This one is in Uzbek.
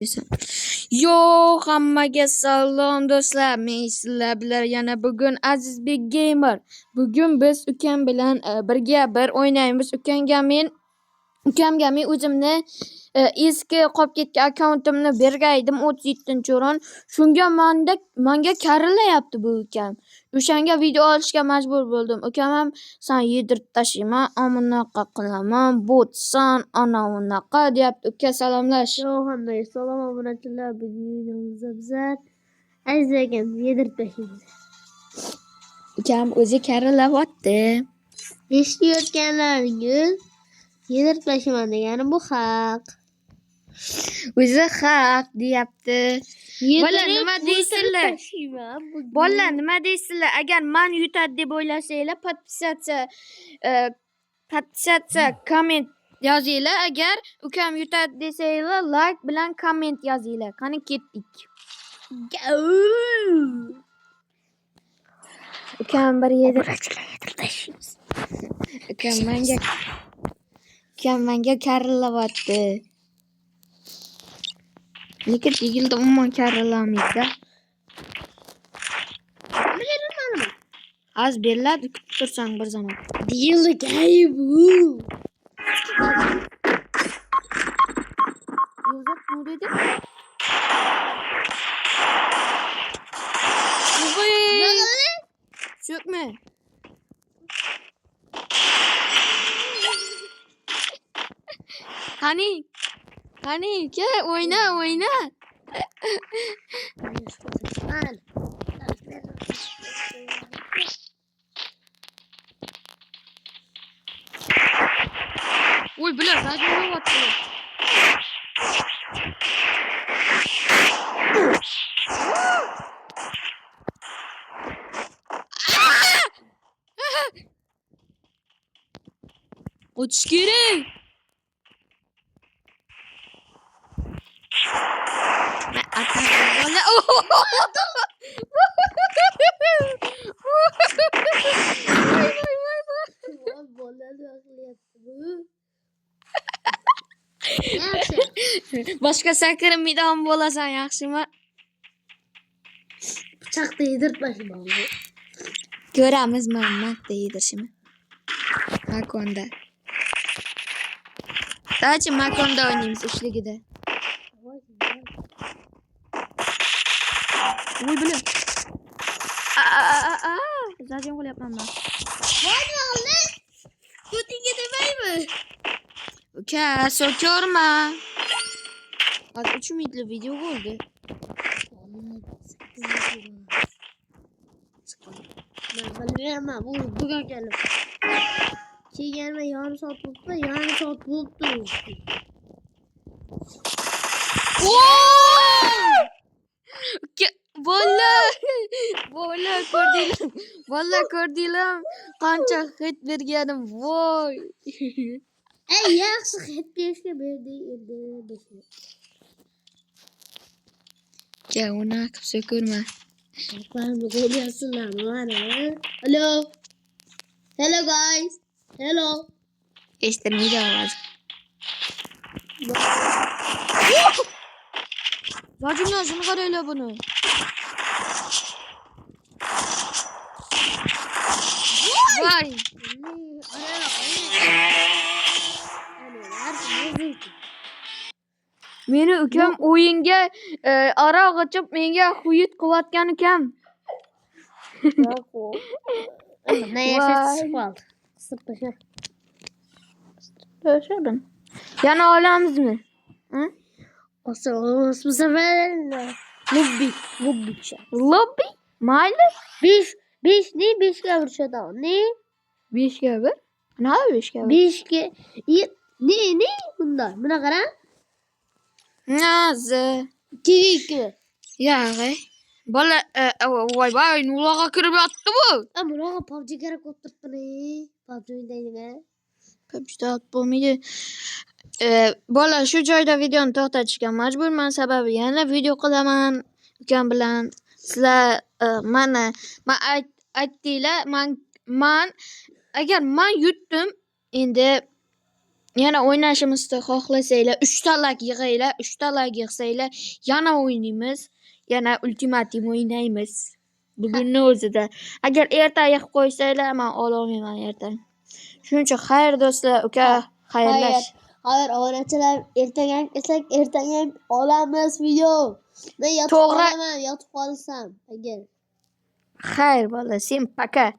Yo, hammaga salom do'stlar. Men sizlar bilan yana bugun Azizbek Gamer. Bugun biz ukam bilan birga bir o'ynaymiz. Ukamga men o'zimni eski qolib ketgan akkauntimni bergaydim 37-o'rin. Shunga menga karilayapti bu ukam. O'shanga video olishga majbur bo'ldim. Ukam ham sen yedirib tashlayman, amunaqa qilaman, botsan, ana unaqa deyapti. Uka salomlash. Yo'g'onday salom obunachilar, bugun videomizda bizlar Azizbekni yedirib tashlaymiz. Ukam o'zi karilayapti. Eshitayotganlaringiz yedirib tashlayman degani bu haq. O'zi haq deyapti. Bola nima deysizlar? Bola nima deysizlar? Agar men yutadi deb o'ylasanglar, podpisatsiya, komment yozinglar. Agar ukam yutadi desanglar, like bilan komment yozinglar. Qani ketdik. Ukam bir yedirib tashlaymiz. Ukam menga karilayapti. Lekin tegildi umuman karilamaydi. Az beriladi, kutib tursang bir zaman. Deyildi bu. Yozat ne dedi? Sökme. Hani ke oyna. Ой, бля, заднюю лапу. Uçuş gerek. Başka sakarım bir daha bolasan yaxshimi? Bıçakta yedirtmashim. Ko'ramiz Mamatda yedirishini. Makonda. Dachi makonda o'ynaymiz ishligida. Voy bile. Zaten qilyapman men. Voy o'g'li. Putinga demaymi? Uka, so'korma. Az 3 minutlik video bo'ldi. Ben bugün geldim. Gelme yarım saat buldu. Vallahi ko'rdinglar. Qancha hit berganim. Voy. Ey yaxshi hit berishga berdi endi. Ya ona qilsa ko'rma. Qani ko'ryapsizlarmi? Hello guys. Hello. Eshitmaydi ovoz. Zojimlar shuni qaranglar buni. Voy. Meni ukam o'yinga aroq ichib menga xuyit qilayotgan ukam. Ne yashashib qoldi. Tashadim. Yana olamizmi? Olamiz bu sefer. Lobby? Mayli? 5 ne 5 ga urishadi. Ne? 5 ga 1? Na 5 ga 1? 5 ga ne bunda? Buna qara. Nazi. Kiki. Ya g'ay. Bola voy nulaga kirib yotdi bu. Bunaqa PUBG kerak bo'lib turibdi. PUBG o'ynaydiga. PUBGda bo'lmaydi. Bola shu joyda videoni to'xtatishga majburman, sababi yana video qilaman ukam bilan. Sizlar men aytdinglar, men agar men yutdim, endi yana o'ynashimizni xohlasanglar 3 ta like yig'inglar, 3 ta like yig'sanglar yana o'ynaymiz. Yana ultimatum o'ynaymiz. Bugunni o'zida. Agar erta yig'ib qo'ysanglar, men ololmayman erta. Shuning uchun xayr do'stlar, uka, xayrlash. Xayr obunachilar, ertaga ham kelsak, ertaga ham olamiz video. Men yotib To'g'ri. qolaman, yotib qolsam agar. Xayr bola, sen paka.